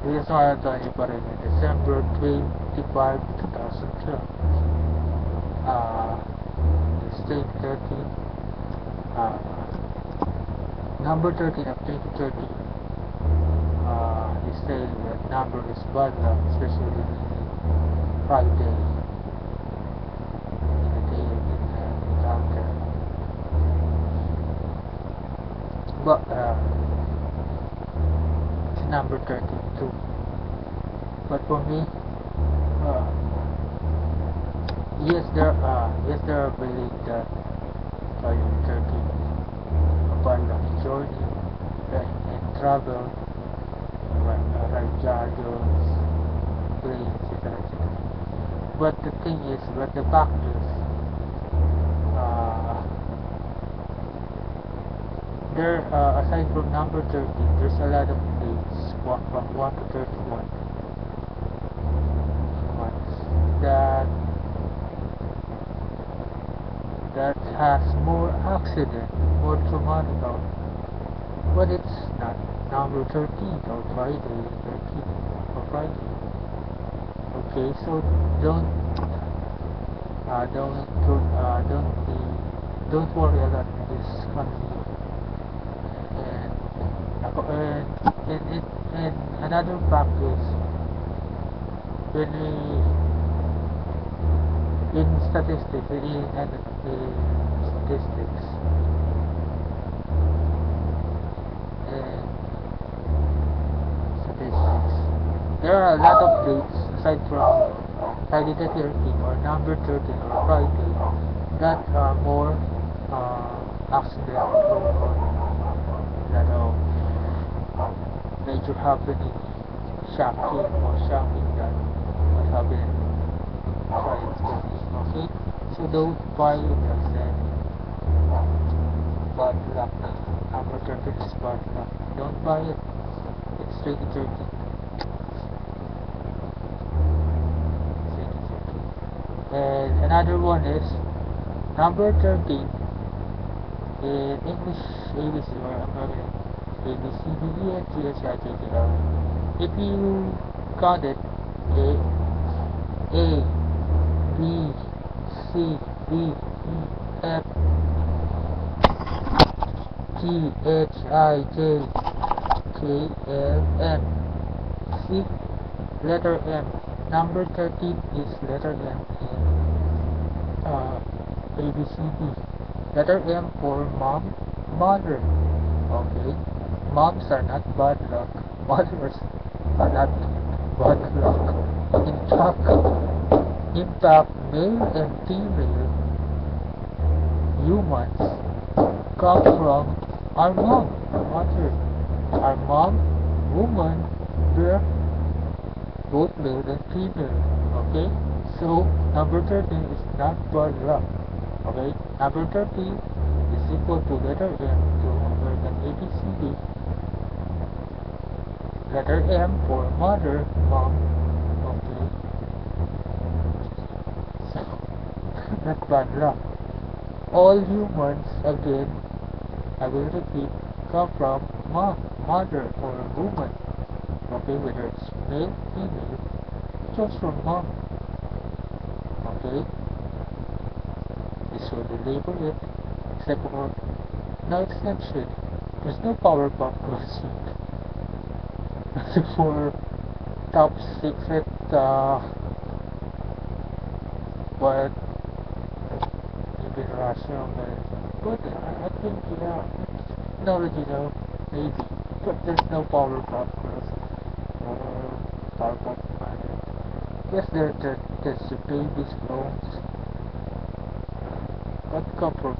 This is Anthony pa rin December 25, 2012. Uh, State 13. Uh, Number 13 of 2013. They say that number is bad luck, especially Friday, in the day of the encounter. But it's number 13 too. But for me, uh, yes, there are believe that Friday 13 bad luck journey and travel, ride chargers, planes, etc. But the thing is, but the fact is, uh, there aside from number 13, there's a lot of dates from 1 to 31 months that has more accident, more traumatic out. But it's not number 13 or Friday 13 or Friday. Okay, so don't worry a lot in this country. And another fact is, when in statistics, in statistics, and statistics, there are a lot of dates aside from Friday the 13th or number 13 or Friday that are more accident prone, that are major happening, shocking that what happened Friday the 13th. Okay, so don't buy it as bad luck. Number 13 is bad luck. Don't buy it. It's 2013. And another one is number 13 in English ABC or American ABCDEFGHIJKL. If you count it, A B C D E F G H I J K L M. See, letter M. Number 13 is letter M in ABCD. Letter M for mom, mother. Okay, moms are not bad luck. Mothers are not bad luck. In fact, male and female humans come from our mom, mother. Our mom, woman, birth, both male and female. Okay, so number 13 is not bad luck. Okay, number 13 is equal to letter M to American ABCD. Letter M for mother, mom. Okay, so not bad luck. All humans, again, I will repeat, come from mom, mother, or woman. Okay, whether it's male, female, just from mom. Okay, this will be labeled except for no exception. There's no Powerpuff Girls for top secret but even Russia, but I think technology though, maybe, but there's no Powerpuff Girls or Powerpuff Man. Yes, there's the baby's clones that come from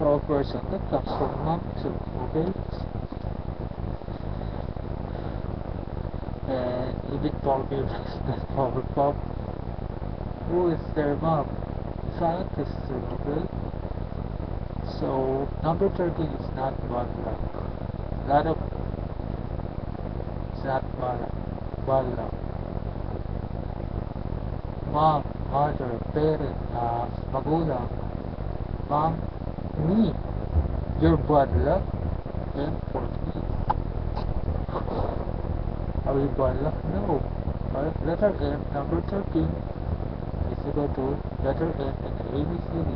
a person that comes from mom too, okay? And even Powerpuff, not Powerpuff, who is their mom? Scientists too, okay? So number 13 is not bad luck. It's not bad luck. Mom, mother, parent, magulang, mom, me, your bad luck, and for me. Avibola? No. Letter M, number 13 is equal to letter M in the ABCD.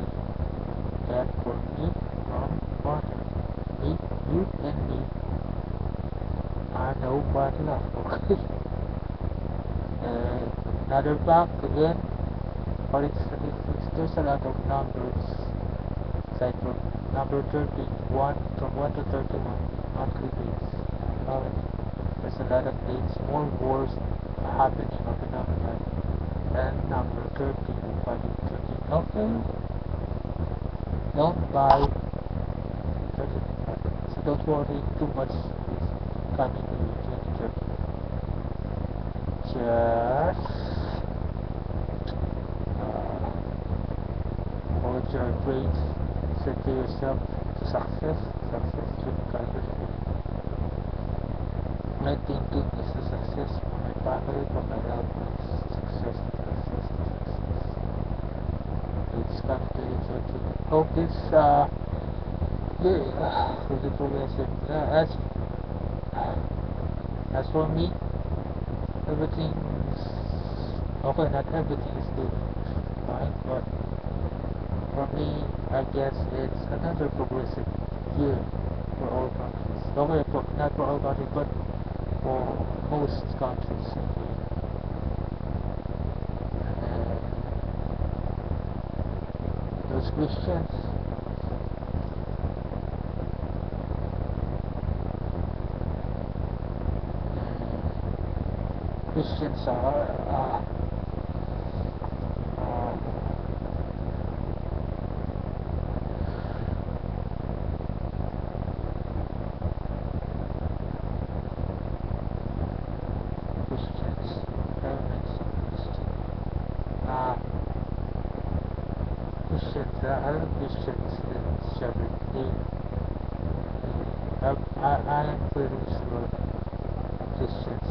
And for me, from water, me, you, and me are no bottle. Okay. Another fact again, according to statistics, there's a lot of numbers. Aside from number 31, from 1 to 31, monthly days. There's a lot of days, more wars happening on the number and number 13, 5 to 13. Okay, don't buy 13, so don't worry too much this coming year 2030. Just hold your brains, set to yourself to success. Success should cover my thinking is a success for my family, for my loved ones. Success, success, success. It's coming to the church. Hope this really progressive. As for me, everything's okay. Not everything is doing fine, but for me, I guess it's another progressive year for all countries. Okay, not for all countries, but for most countries. Those Christians, Christians are Christians, elements of Christians, I love Christians in Shepherd. I am pretty sure Christians.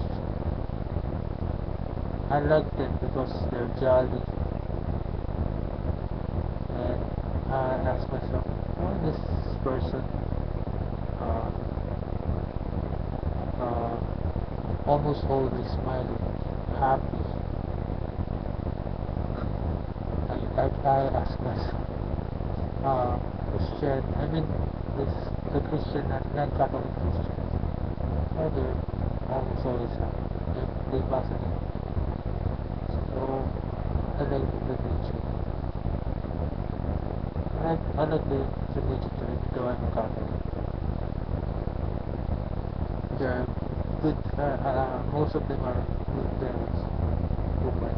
I like them because they're jolly, and I ask myself, why this person almost always smiling, happy? I ask myself, Christian, I mean, the Christian, non-Catholic Christians, why they're almost always happy? They fascinate me. So, I like the religion. I like the religion, though I'm a Catholic. They're good, most of them are good parents, open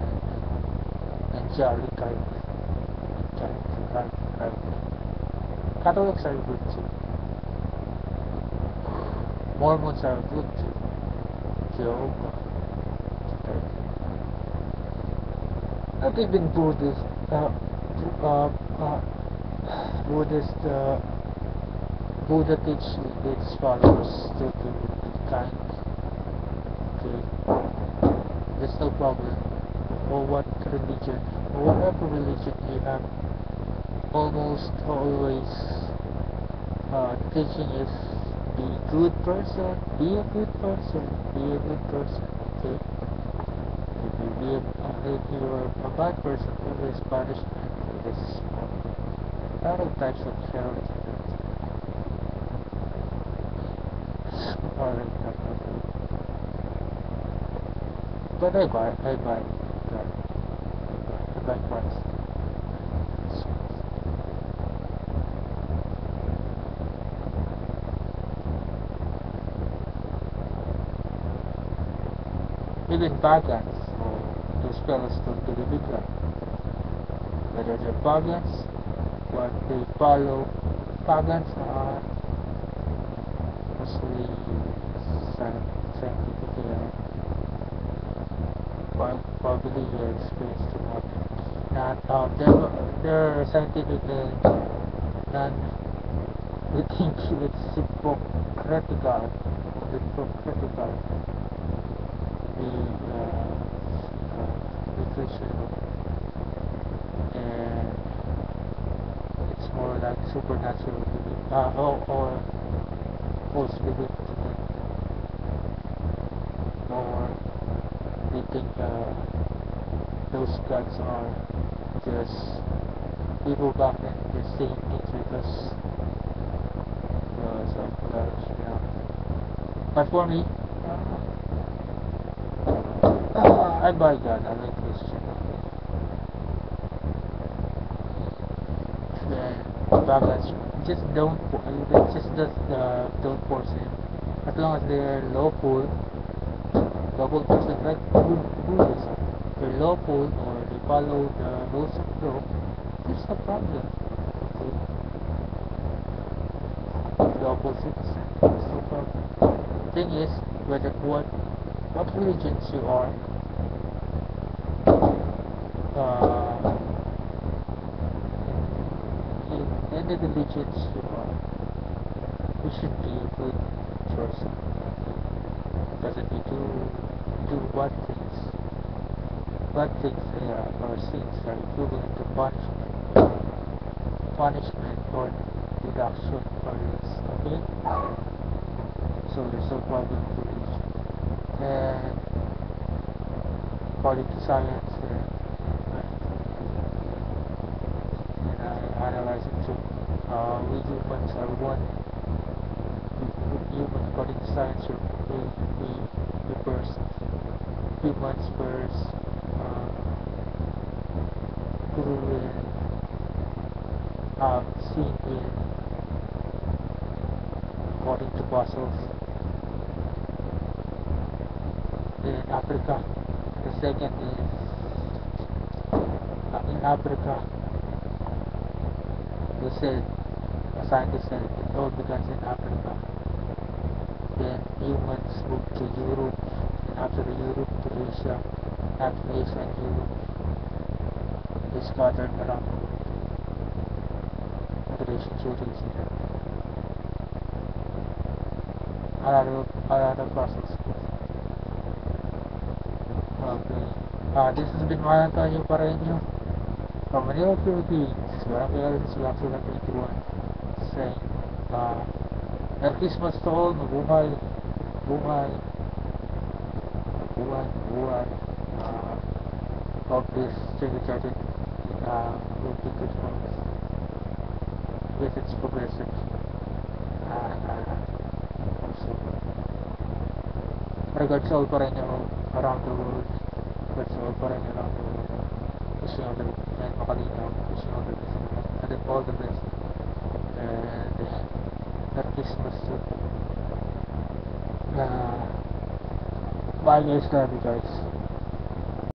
and jolly kind. Jolly. Catholics are good too. Mormons are good too. Jehovah. Not even Buddhist. Buddhist. Buddha teach its followers to be kind. Okay, there's no problem. Or what religion, or whatever religion you have, almost always teaching is be a good person, be a good person, be a good person. Okay, if you're a bad person, there's punishment. There's a lot of types of charity. But I buy Christ. Even pagans, those fellows don't believe in God. Whether they're pagans, what they follow, pagans are mostly scientific, probably experienced to not they're scientific and non we think it's hypocritical the Christian, and it's more like supernatural belief or false belief or think those gods are just people back then just saying things because of courage, you know. But for me, I buy God. I like Christian. Then backlash, don't force it. As long as they're lawful person like Buddhism, they're lawful or they follow the rules of law, there's no problem. Okay? Lawful citizen, there's no problem. Thing is, whether what religions you are, in any religions you are, you should be a good person. Because if you do bad things or sins are equivalent to punishment or deduction for this. Okay? So there's no problem with religion. And according to science, and I analyze it too, we humans are one. Humans, according to science, we first humans first grew seen according to fossils in Africa. The second is in Africa. They said, a scientist said it all begins in Africa. Then humans moved to Europe, and after Europe to Asia, after Asia and Europe, they scattered around the world. Relationships, another process. Okay. This has been Mayan Tayo para inyo from Manila, Philippines. Barangay Islam Sula 21 saying, Merry Christmas to all. Mabuhay. Mabuhay. Mabuhay. Mabuhay. Hope this Chili will be good for us. If it's progressive. Regards all pa rin around the world. Regards all pa rin around the world. Wishing all the best. And makalinaw. Wishing all the best. And then all the best. And Merry Christmas too. Bye guys. Love you guys.